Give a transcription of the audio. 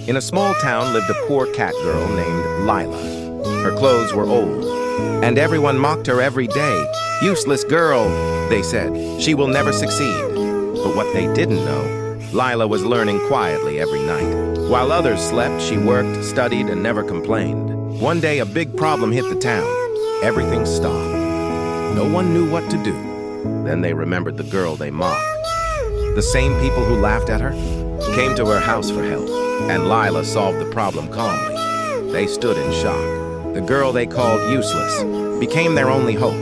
In a small town lived a poor cat girl named Lila. Her clothes were old, and everyone mocked her every day. "Useless girl," they said. "She will never succeed." But what they didn't know, Lila was learning quietly every night. While others slept, she worked, studied, and never complained. One day, a big problem hit the town. Everything stopped. No one knew what to do. Then they remembered the girl they mocked. The same people who laughed at her came to her house for help, and Lila solved the problem calmly. They stood in shock. The girl they called useless became their only hope.